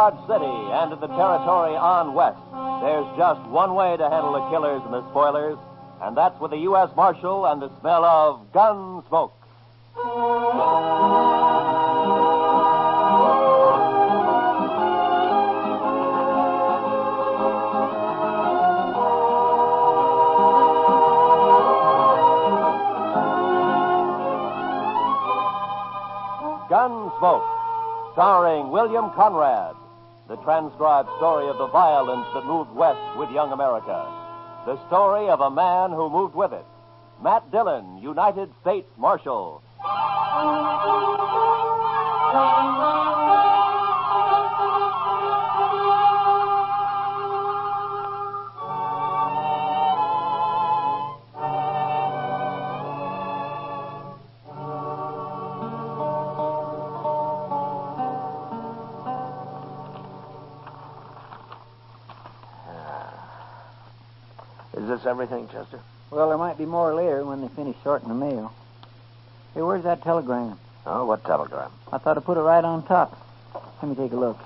Dodge City and in the territory on west, there's just one way to handle the killers and the spoilers, and that's with the U.S. Marshal and the smell of Gunsmoke. Gunsmoke, starring William Conrad, the transcribed story of the violence that moved west with young America. The story of a man who moved with it. Matt Dillon, United States Marshal. Is this everything, Chester? Well, there might be more later when they finish sorting the mail. Hey, where's that telegram? Oh, what telegram? I thought I put it right on top. Let me take a look.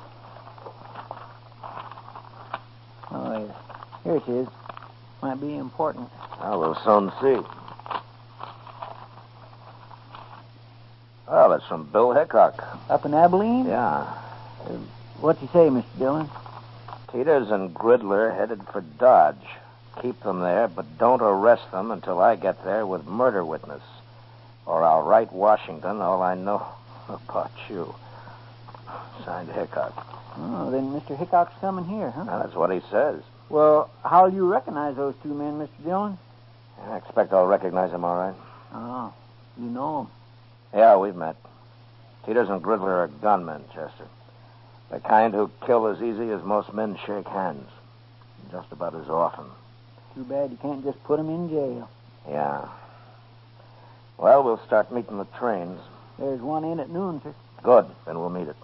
Oh, yes. Here it is. Might be important. Oh, we'll soon see. Oh, that's from Bill Hickock. Up in Abilene? Yeah. What'd you say, Mr. Dillon? Teeters and Gridler headed for Dodge. Keep them there, but don't arrest them until I get there with murder witness. Or I'll write Washington all I know about you. Signed Hickock. Oh, then Mr. Hickock's coming here, huh? Now, that's what he says. Well, how'll you recognize those two men, Mr. Dillon? I expect I'll recognize him all right. Oh, you know them. Yeah, we've met. Teeters and Gridler are gunmen, Chester. The kind who kill as easy as most men shake hands. Just about as often. Too bad you can't just put them in jail. Yeah. Well, we'll start meeting the trains. There's one in at noon, sir. Good. Then we'll meet it.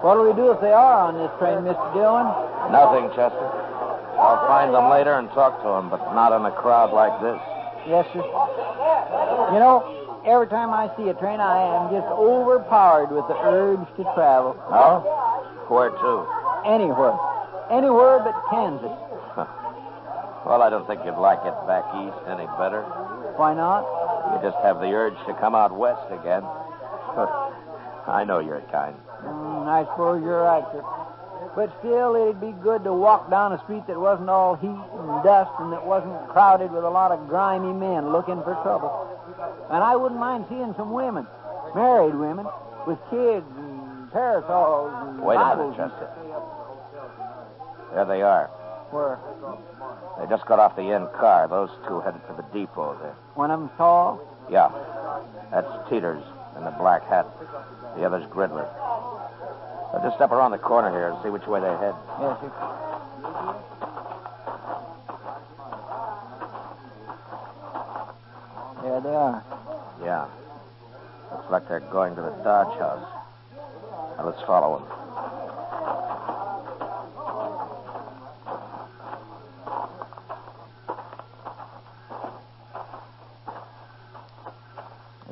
What'll we do if they are on this train, Mr. Dillon? Nothing, Chester. I'll find them later and talk to them, but not in a crowd like this. Yes, sir. You know, every time I see a train, I am just overpowered with the urge to travel. Oh? Where to? Anywhere. Anywhere but Kansas. Well, I don't think you'd like it back east any better. Why not? You just have the urge to come out west again. I know your kind. I suppose you're right, sir. But still, it'd be good to walk down a street that wasn't all heat and dust and that wasn't crowded with a lot of grimy men looking for trouble. And I wouldn't mind seeing some women, married women, with kids and parasols and Wait a Bibles minute, and Chester. There they are. Where? They just got off the end car. Those two headed for the depot there. One of them tall? Yeah. That's Teeters in the black hat. The other's Gridler. I'll just step around the corner here and see which way they head. Yes, sir. There they are. Yeah. Looks like they're going to the Dodge house. Now, let's follow them.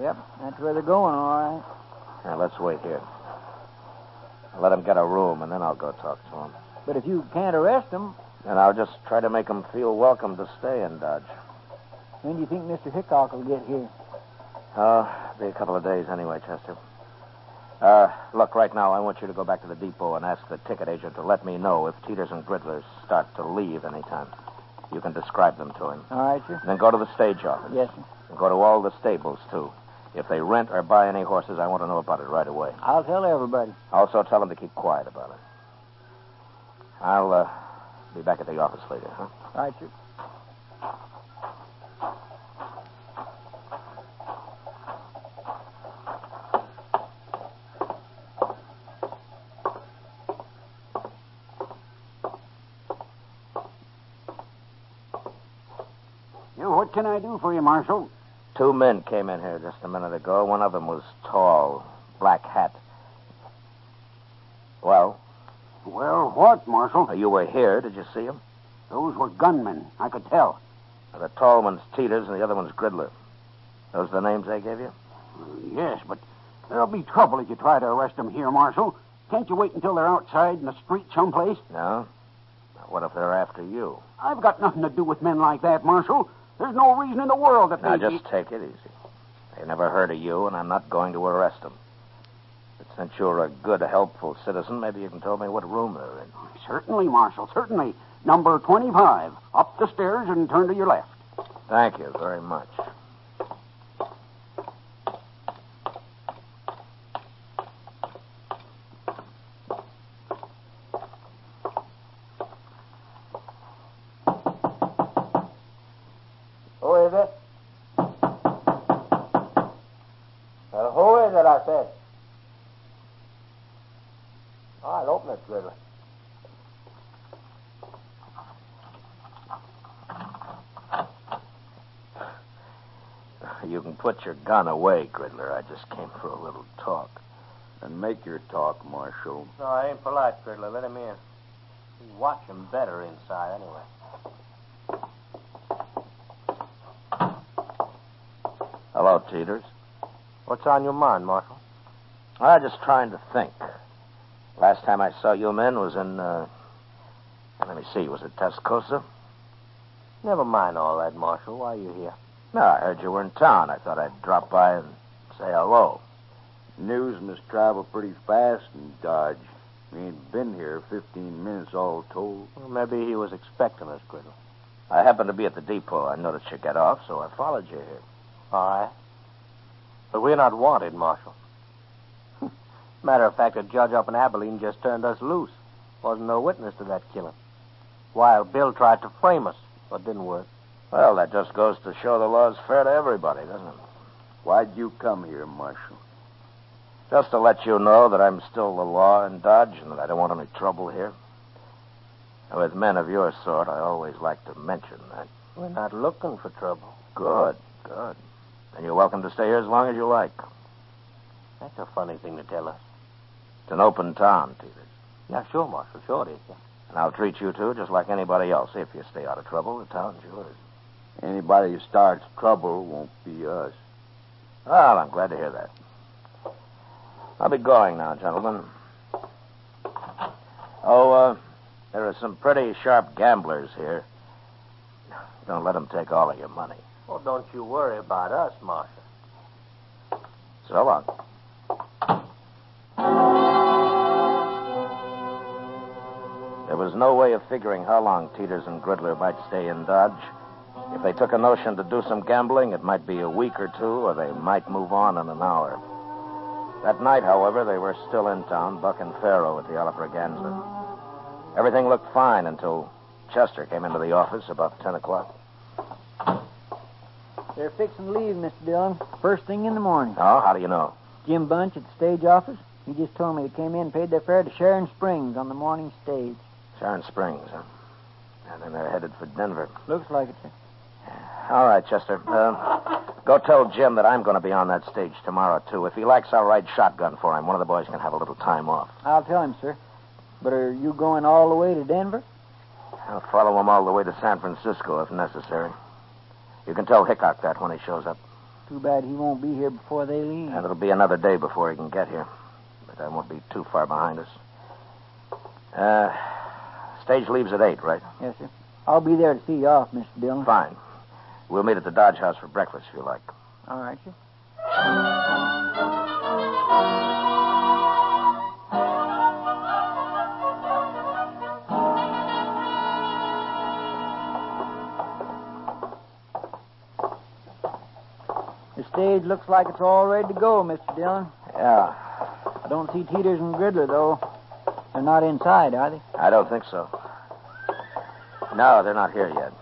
Yep, that's where they're going, all right. Now, let's wait here. Let them get a room, and then I'll go talk to them. But if you can't arrest them... And I'll just try to make them feel welcome to stay in Dodge. When do you think Mr. Hickock will get here? Be a couple of days anyway, Chester. Look, right now, I want you to go back to the depot and ask the ticket agent to let me know if Teeters and Gridler start to leave anytime. You can describe them to him. All right, sir. Then go to the stage office. Yes, sir. And go to all the stables, too. If they rent or buy any horses, I want to know about it right away. I'll tell everybody. Also, tell them to keep quiet about it. I'll be back at the office later, huh? All right, sir. What can I do for you, Marshal? Two men came in here just a minute ago. One of them was tall, black hat. Well, what, Marshal? You were here. Did you see him? Those were gunmen. I could tell. The tall one's Teeters and the other one's Gridler. Those the names they gave you? Yes, but there'll be trouble if you try to arrest them here, Marshal. Can't you wait until they're outside in the street someplace? No. What if they're after you? I've got nothing to do with men like that, Marshal. There's no reason in the world that Now, they... just take it easy. They never heard of you, and I'm not going to arrest them. But since you're a good, helpful citizen, maybe you can tell me what room they're in. Certainly, Marshal, certainly. Number 25. Up the stairs and turn to your left. Thank you very much. Who is it? Well, who is it, I said? All right, open it, Gridley. You can put your gun away, Gridler. I just came for a little talk. And make your talk, Marshal. No, I ain't polite, Gridley. Let him in. You watch him better inside, anyway. Hello, Teeters. What's on your mind, Marshal? I'm just trying to think. Last time I saw you men was in, let me see, was it Tascosa? Never mind all that, Marshal. Why are you here? No, I heard you were in town. I thought I'd drop by and say hello. News must travel pretty fast in Dodge. We ain't been here 15 minutes all told. Well, maybe he was expecting us, Gridley. I happened to be at the depot. I noticed you get off, so I followed you here. All right. But we're not wanted, Marshal. Matter of fact, a judge up in Abilene just turned us loose. Wasn't no witness to that killing. Wild Bill tried to frame us, but didn't work. Well, that just goes to show the law's fair to everybody, doesn't it? Why'd you come here, Marshal? Just to let you know that I'm still the law in Dodge and that I don't want any trouble here. And with men of your sort, I always like to mention that. We're not looking for trouble. Good. And you're welcome to stay here as long as you like. That's a funny thing to tell us. It's an open town, Teeters. Yeah, sure, Marshal. Sure it is. Yeah. And I'll treat you two just like anybody else. If you stay out of trouble, the town's yours. Anybody who starts trouble won't be us. Well, I'm glad to hear that. I'll be going now, gentlemen. Oh, there are some pretty sharp gamblers here. Don't let them take all of your money. Well, don't you worry about us, Marshal. So long. There was no way of figuring how long Teeters and Gridler might stay in Dodge. If they took a notion to do some gambling, it might be a week or two, or they might move on in an hour. That night, however, they were still in town, Buck and Faro at the Alfraganza. Everything looked fine until Chester came into the office about 10 o'clock. They're fixing to leave, Mr. Dillon. First thing in the morning. Oh, how do you know? Jim Bunch at the stage office. He just told me they came in and paid their fare to Sharon Springs on the morning stage. Sharon Springs, huh? And then they're headed for Denver. Looks like it, sir. All right, Chester. Go tell Jim that I'm going to be on that stage tomorrow, too. If he likes, I'll ride shotgun for him. One of the boys can have a little time off. I'll tell him, sir. But are you going all the way to Denver? I'll follow him all the way to San Francisco if necessary. You can tell Hickock that when he shows up. Too bad he won't be here before they leave. And it'll be another day before he can get here. But I won't be too far behind us. Stage leaves at 8, right? Yes, sir. I'll be there to see you off, Mr. Dillon. Fine. We'll meet at the Dodge House for breakfast if you like. All right, sir. The stage looks like it's all ready to go, Mr. Dillon. Yeah. I don't see Teeters and Gridler, though. They're not inside, are they? I don't think so. No, they're not here yet.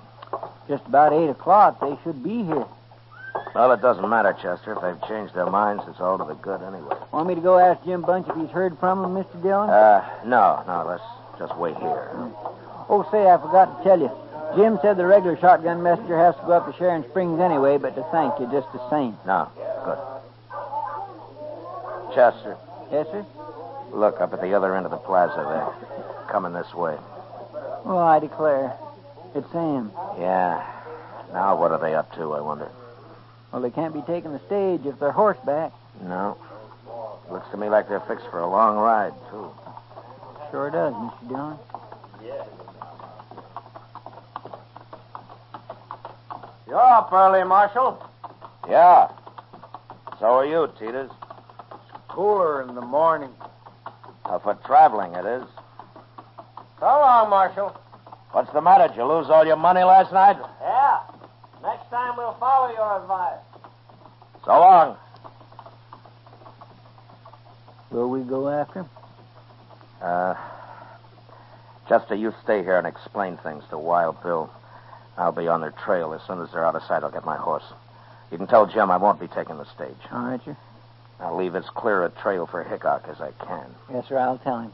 Just about 8 o'clock. They should be here. Well, it doesn't matter, Chester. If they've changed their minds, it's all to the good anyway. Want me to go ask Jim Bunch if he's heard from them, Mr. Dillon? No. Let's just wait here. Oh, say, I forgot to tell you. Jim said the regular shotgun messenger has to go up to Sharon Springs anyway, but to thank you just the same. No, good. Chester, Yes, sir? look up at the other end of the plaza there. coming this way. Oh, I declare. It's Sam. Yeah. Now what are they up to, I wonder? Well, they can't be taking the stage if they're horseback. No. Looks to me like they're fixed for a long ride, too. Sure does, Mr. Dillon. You're up early, Marshal. Yeah. So are you, Teeters. Cooler in the morning. For traveling, it is. So long, Marshal. What's the matter? Did you lose all your money last night? Yeah. Next time we'll follow your advice. So long. Will we go after him? Chester, you stay here and explain things to Wild Bill. I'll be on their trail. As soon as they're out of sight, I'll get my horse. You can tell Jim I won't be taking the stage. All right, sir. I'll leave as clear a trail for Hickock as I can. Yes, sir, I'll tell him.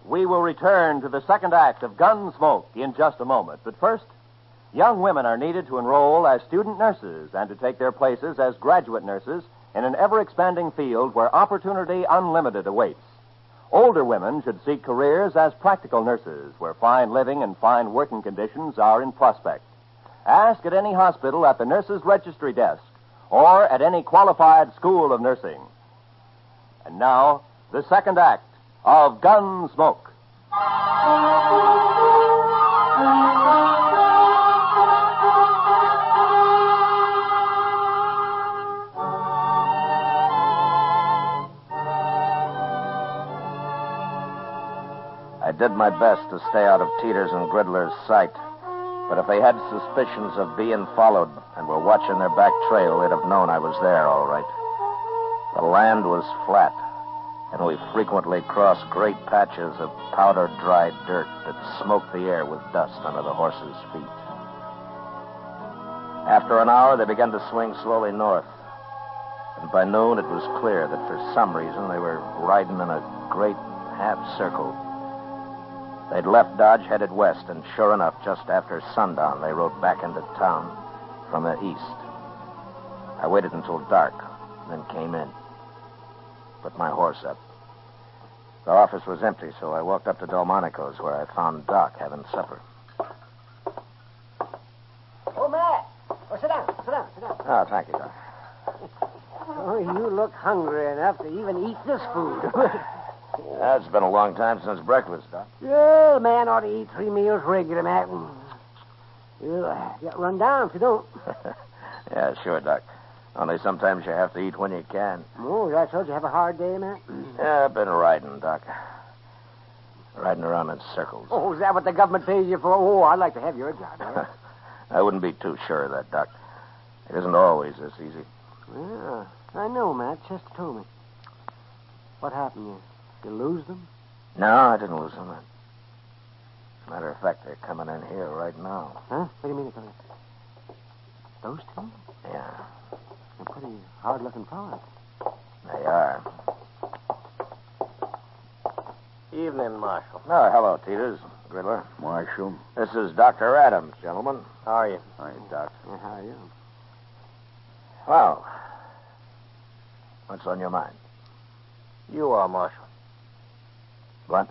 We will return to the second act of Gunsmoke in just a moment. But first, young women are needed to enroll as student nurses and to take their places as graduate nurses in an ever-expanding field where opportunity unlimited awaits. Older women should seek careers as practical nurses where fine living and fine working conditions are in prospect. Ask at any hospital at the nurses' registry desk or at any qualified school of nursing. And now, the second act of Gunsmoke. I did my best to stay out of Teeters and Gridler's sight. But if they had suspicions of being followed and were watching their back trail, they'd have known I was there, all right. The land was flat, and we frequently crossed great patches of powder-dried dirt that smoked the air with dust under the horses' feet. After an hour, they began to swing slowly north. And by noon, it was clear that for some reason they were riding in a great half-circle. They'd left Dodge, headed west, and sure enough, just after sundown, they rode back into town from the east. I waited until dark, then came in. Put my horse up. The office was empty, so I walked up to Delmonico's, where I found Doc having supper. Oh, Matt. Oh, sit down. Oh, thank you, Doc. Oh, you look hungry enough to even eat this food. It's been a long time since breakfast, Doc. Yeah, a man ought to eat 3 meals regular, Matt. You'll get run down if you don't. Yeah, sure, Doc. Only sometimes you have to eat when you can. Oh, I told you have a hard day, Matt. Yeah, I've been riding, Doc. Riding around in circles. Oh, is that what the government pays you for? Oh, I'd like to have your job. Right? I wouldn't be too sure of that, Doc. It isn't always this easy. Yeah, I know, Matt. Chester told me. What happened? You lose them? No, I didn't lose them. Matter of fact, they're coming in here right now. Huh? What do you mean they're coming in? Those two? Yeah, They're pretty hard-looking fellas. they are. Evening, Marshal. Oh, hello, Teeters. Gridler. Marshal. This is Dr. Adams, gentlemen. How are you? Hi, Doc. How are you? Well, what's on your mind? You are, Marshal. What?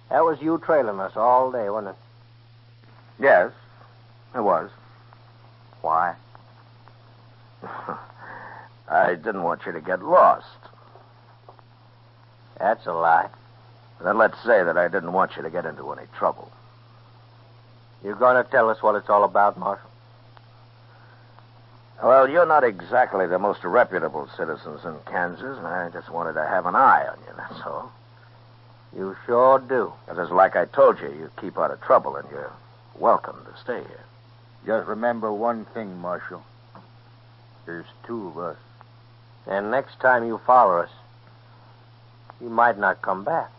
That was you trailing us all day, wasn't it? Yes, it was. Why? I didn't want you to get lost. That's a lie. Then let's say that I didn't want you to get into any trouble. You going to tell us what it's all about, Marshal? Well, you're not exactly the most reputable citizens in Kansas, and I just wanted to have an eye on you, that's all. You sure do. Because like I told you, you keep out of trouble, and you're welcome to stay here. Just remember one thing, Marshal. There's 2 of us. And next time you follow us, you might not come back.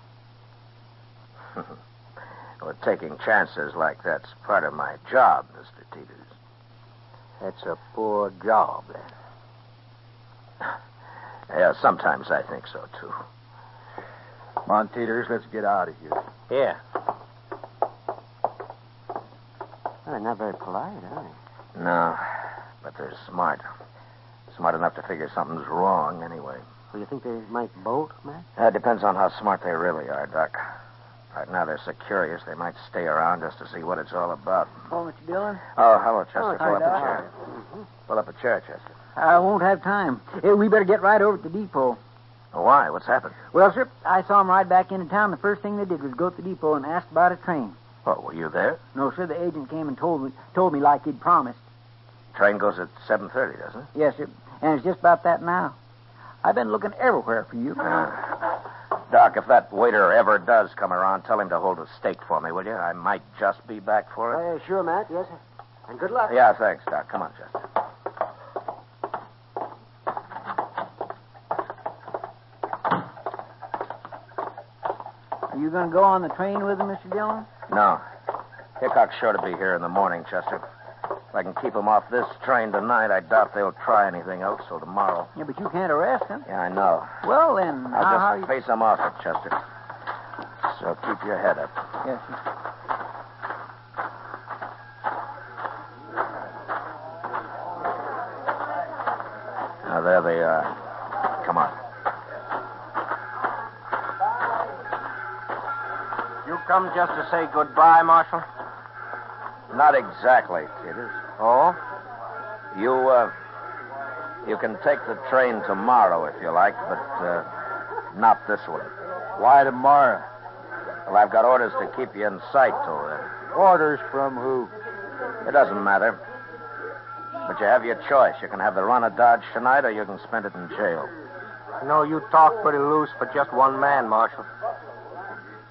Well, taking chances like that's part of my job, Mr. Teeters. That's a poor job, then. Yeah, sometimes I think so, too. Come on, Teeters, let's get out of here. Here. Well, they're not very polite, are they? No, but they're smart. Smart enough to figure something's wrong anyway. Well, you think they might bolt, Matt? It depends on how smart they really are, Doc. Right now they're so curious they might stay around just to see what it's all about. Oh, Mr. Dillon? Oh, hello, Chester. Oh, Pull up hi, a chair. Doc. Pull up a chair, Chester. I won't have time. We better get right over to the depot. Why? What's happened? Well, sir, I saw 'em ride back into town. The first thing they did was go to the depot and ask about a train. Oh, were you there? No, sir, the agent came and told me like he'd promised. Train goes at 7:30, doesn't it? Yes, sir, and it's just about that now. I've been looking everywhere for you. Doc, if that waiter ever does come around, tell him to hold a steak for me, will you? I might just be back for it. Sure, Matt. Yes, sir. And good luck. Yeah, thanks, Doc. Come on, Chester. Are you going to go on the train with him, Mr. Dillon? No. Hickock's sure to be here in the morning, Chester. If I can keep him off this train tonight, I doubt they'll try anything else till tomorrow. Yeah, but you can't arrest him. Yeah, I know. Well, then, how I'll are just you... face him off it, Chester. So keep your head up. Yes, sir. Now, there they are. Come on. You come just to say goodbye, Marshal? Not exactly, Peters. Oh? You can take the train tomorrow if you like, but not this one. Why tomorrow? Well, I've got orders to keep you in sight till then. Orders from who? It doesn't matter. But you have your choice. You can have the run of Dodge tonight, or you can spend it in jail. You know, you talk pretty loose for just one man, Marshal.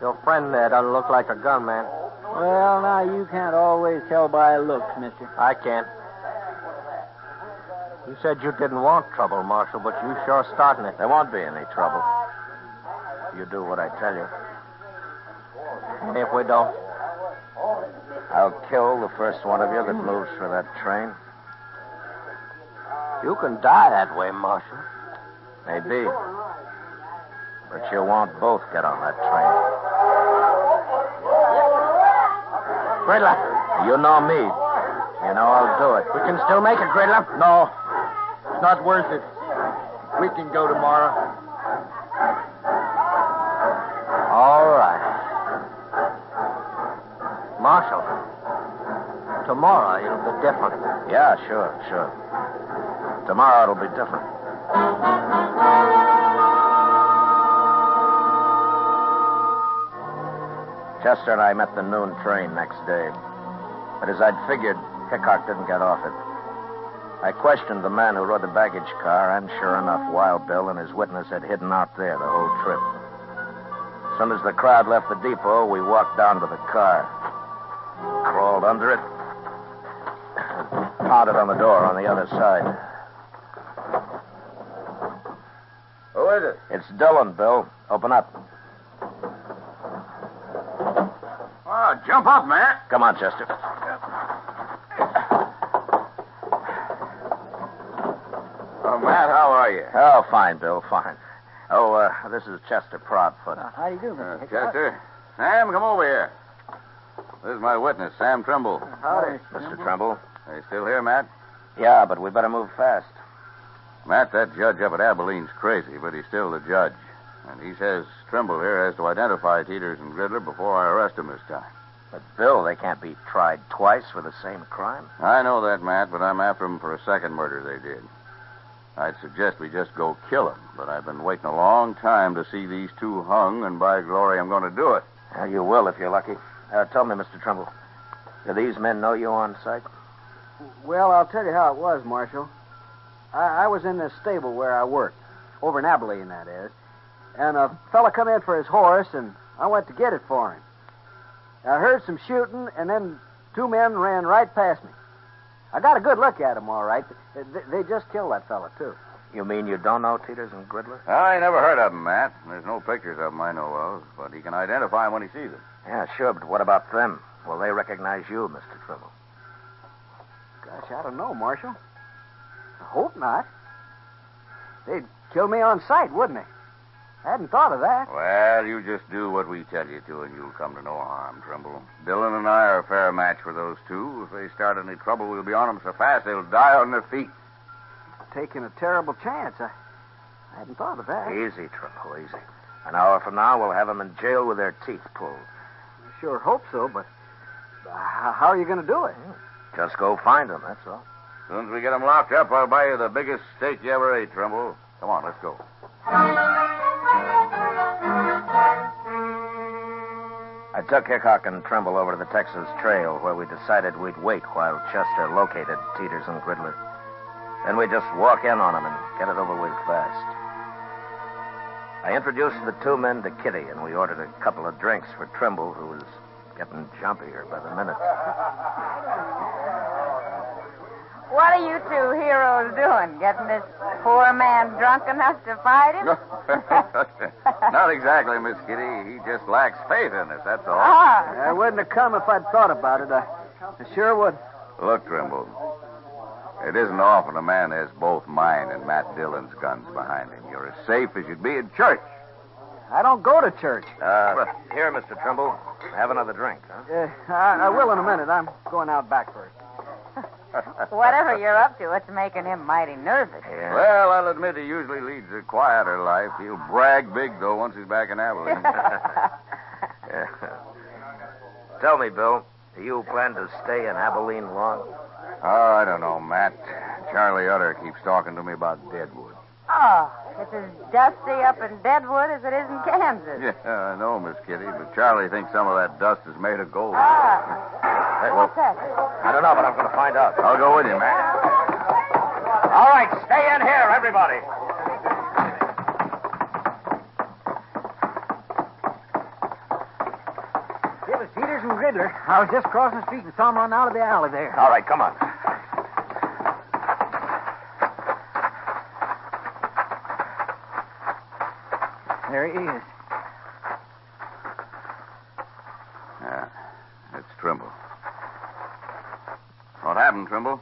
Your friend there doesn't look like a gunman. Well, now, you can't always tell by looks, mister. I can't. You said you didn't want trouble, Marshal, but you sure starting it. There won't be any trouble. You do what I tell you. And if we don't? I'll kill the first one of you that moves for that train. You can die that way, Marshal. Maybe. But you won't both get on that train. Gridler. You know me. You know I'll do it. We can still make it, Gridler. No. It's not worth it. We can go tomorrow. All right. Marshal, tomorrow it'll be different. Yeah, sure. Tomorrow it'll be different. Chester and I met the noon train next day. But as I'd figured, Hickock didn't get off it. I questioned the man who rode the baggage car, and sure enough, Wild Bill and his witness had hidden out there the whole trip. As soon as the crowd left the depot, we walked down to the car. Crawled under it, and pounded on the door on the other side. Who is it? It's Dillon, Bill. Open up. Oh, jump up, man. Come on, Chester. Oh, Matt, how are you? Oh, fine, Bill, fine. Oh, this is Chester Proudfoot. How do you do, Mr. Hickock? Chester. Sam, come over here. This is my witness, Sam Trimble. Howdy. Mr. Trimble. Are you still here, Matt? Yeah, but we better move fast. Matt, that judge up at Abilene's crazy, but he's still the judge. And he says Trimble here has to identify Teeters and Gridler before I arrest him this time. But, Bill, they can't be tried twice for the same crime. I know that, Matt, but I'm after them for a second murder they did. I'd suggest we just go kill them, but I've been waiting a long time to see these two hung, and by glory, I'm going to do it. Well, you will if you're lucky. Tell me, Mr. Trimble, do these men know you on sight? Well, I'll tell you how it was, Marshal. I was in this stable where I worked, over in Abilene, that is. And a fella come in for his horse, and I went to get it for him. I heard some shooting, and then two men ran right past me. I got a good look at them, all right. They just killed that fella, too. You mean you don't know Teeters and Gridler? I never heard of them, Matt. There's no pictures of them I know of, but he can identify them when he sees them. Yeah, sure, but what about them? Will they recognize you, Mr. Trimble? Gosh, I don't know, Marshal. I hope not. They'd kill me on sight, wouldn't they? I hadn't thought of that. Well, you just do what we tell you to, and you'll come to no harm, Trimble. Dillon and I are a fair match for those two. If they start any trouble, we'll be on them so fast they'll die on their feet. Taking a terrible chance. I hadn't thought of that. Easy, Trimble, easy. An hour from now, we'll have them in jail with their teeth pulled. I sure hope so, but how are you going to do it? Just go find them, that's all. As soon as we get them locked up, I'll buy you the biggest steak you ever ate, Trimble. Come on, let's go. I took Hickock and Trimble over to the Texas Trail, where we decided we'd wait while Chester located Teeters and Gridler. Then we'd just walk in on them and get it over with fast. I introduced the two men to Kitty, and we ordered a couple of drinks for Trimble, who was getting jumpier by the minute. What are you two heroes doing? Getting this poor man drunk enough to fight him? Not exactly, Miss Kitty. He just lacks faith in us, that's all. I wouldn't have come if I'd thought about it. I sure would. Look, Trimble. It isn't often a man has both mine and Matt Dillon's guns behind him. You're as safe as you'd be in church. I don't go to church. Here, Mr. Trimble. Have another drink, huh? I will in a minute. I'm going out back first. Whatever you're up to, it's making him mighty nervous. Yeah. Well, I'll admit he usually leads a quieter life. He'll brag big, though, once he's back in Abilene. Yeah. Tell me, Bill, do you plan to stay in Abilene long? Oh, I don't know, Matt. Charlie Utter keeps talking to me about Deadwood. Oh, it's as dusty up in Deadwood as it is in Kansas. Yeah, I know, Miss Kitty, but Charlie thinks some of that dust is made of gold. Hey, What's that? I don't know, but I'm going to find out. I'll go with you, Matt. All right, stay in here, everybody. It was Peters and Gridler. I was just crossing the street and saw them run out of the alley there. All right, come on. There he is. Yeah, it's Trimble. What happened, Trimble?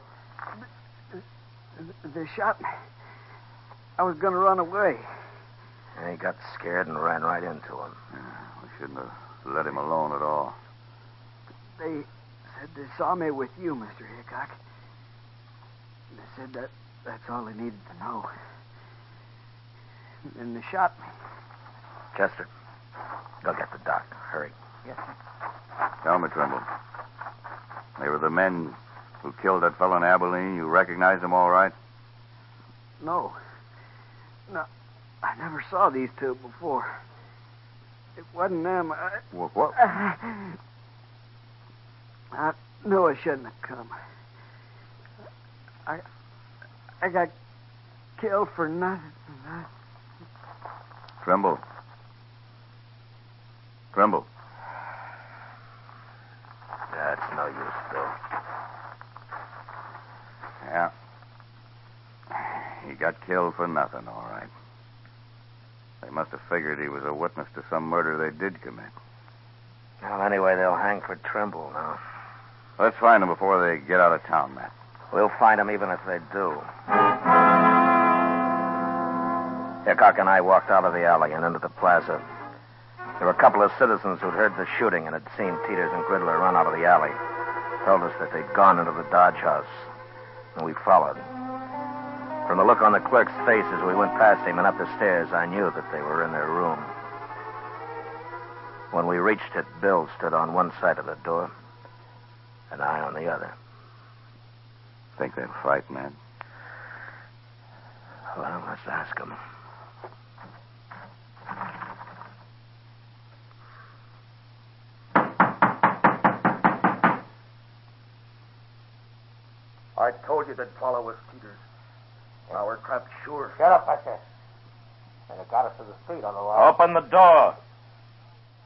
They shot me. I was going to run away. And he got scared and ran right into him. Yeah, we shouldn't have let him alone at all. They said they saw me with you, Mr. Hickock. They said that's all they needed to know. And they shot me. Chester, go get the doc. Hurry. Yes, sir. Tell me, Trimble. They were the men who killed that fellow in Abilene. You recognize them all right? No. No, I never saw these two before. It wasn't them. What? I knew I shouldn't have come. I got killed for nothing. Trimble. Trimble. That's no use, Bill. Yeah. He got killed for nothing, all right. They must have figured he was a witness to some murder they did commit. Well, anyway, they'll hang for Trimble now. Let's find them before they get out of town, Matt. We'll find them even if they do. Hickock and I walked out of the alley and into the plaza. There were a couple of citizens who'd heard the shooting and had seen Teeters and Gridler run out of the alley. Told us that they'd gone into the Dodge house, and we followed. From the look on the clerk's face as we went past him and up the stairs, I knew that they were in their room. When we reached it, Bill stood on one side of the door, and I on the other. Think they'll fight, man? Well, let's ask them. I told you they'd follow us, Peters. Now we're trapped sure. Shut up, I said. And it got us to the street on the line. Open the door.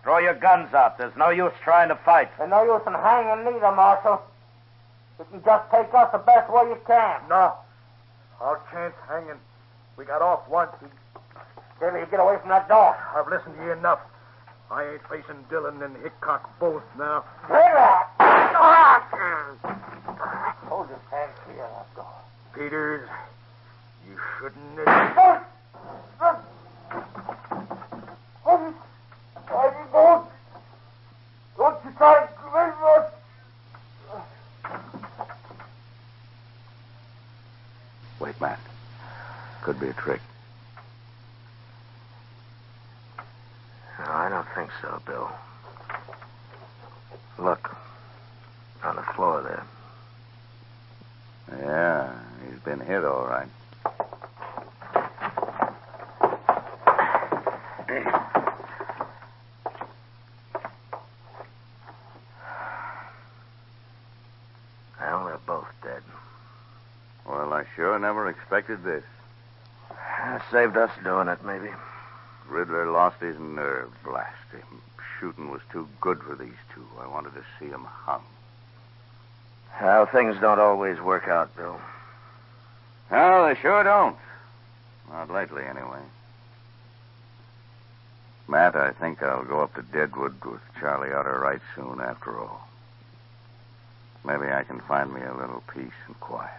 Throw your guns out. There's no use trying to fight. There's no use in hanging neither, Marshal. You can just take us the best way you can. No. Our chance hanging. We got off once. Till you get away from that door. I've listened to you enough. I ain't facing Dillon and Hickock both now. Get that! Hold your hand clear of that door. Peters, you shouldn't have... could be a trick. No, I don't think so, Bill. Look. On the floor there. Yeah, he's been hit all right. Well, they're both dead. Well, I sure never expected this. Saved us doing it, maybe. Riddler lost his nerve. Blast him. Shooting was too good for these two. I wanted to see him hung. Well, things don't always work out, Bill. Well, they sure don't. Not lately, anyway. Matt, I think I'll go up to Deadwood with Charlie Utter right soon after all. Maybe I can find me a little peace and quiet.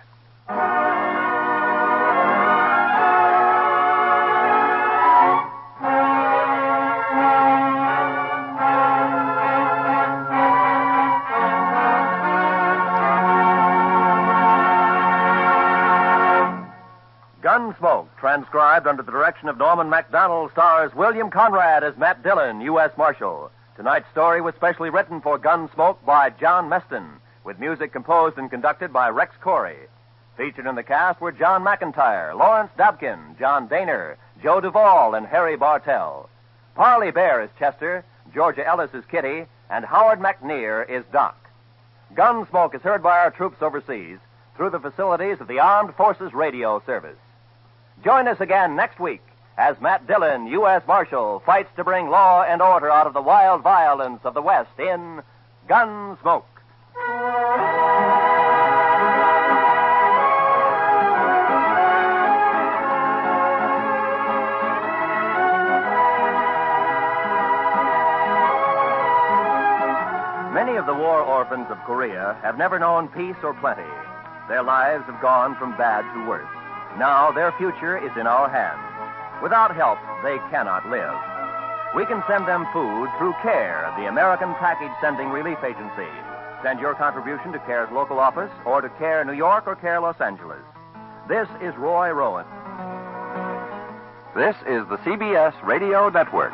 Gunsmoke, transcribed under the direction of Norman MacDonald, stars William Conrad as Matt Dillon, U.S. Marshal. Tonight's story was specially written for Gunsmoke by John Meston, with music composed and conducted by Rex Corey. Featured in the cast were John McIntyre, Lawrence Dabkin, John Daner, Joe Duvall, and Harry Bartell. Parley Bear is Chester, Georgia Ellis is Kitty, and Howard McNear is Doc. Gunsmoke is heard by our troops overseas through the facilities of the Armed Forces Radio Service. Join us again next week as Matt Dillon, U.S. Marshal, fights to bring law and order out of the wild violence of the West in Gunsmoke. Many of the war orphans of Korea have never known peace or plenty. Their lives have gone from bad to worse. Now their future is in our hands. Without help, they cannot live. We can send them food through CARE, the American Package Sending Relief Agency. Send your contribution to CARE's local office or to CARE New York or CARE Los Angeles. This is Roy Rowan. This is the CBS Radio Network.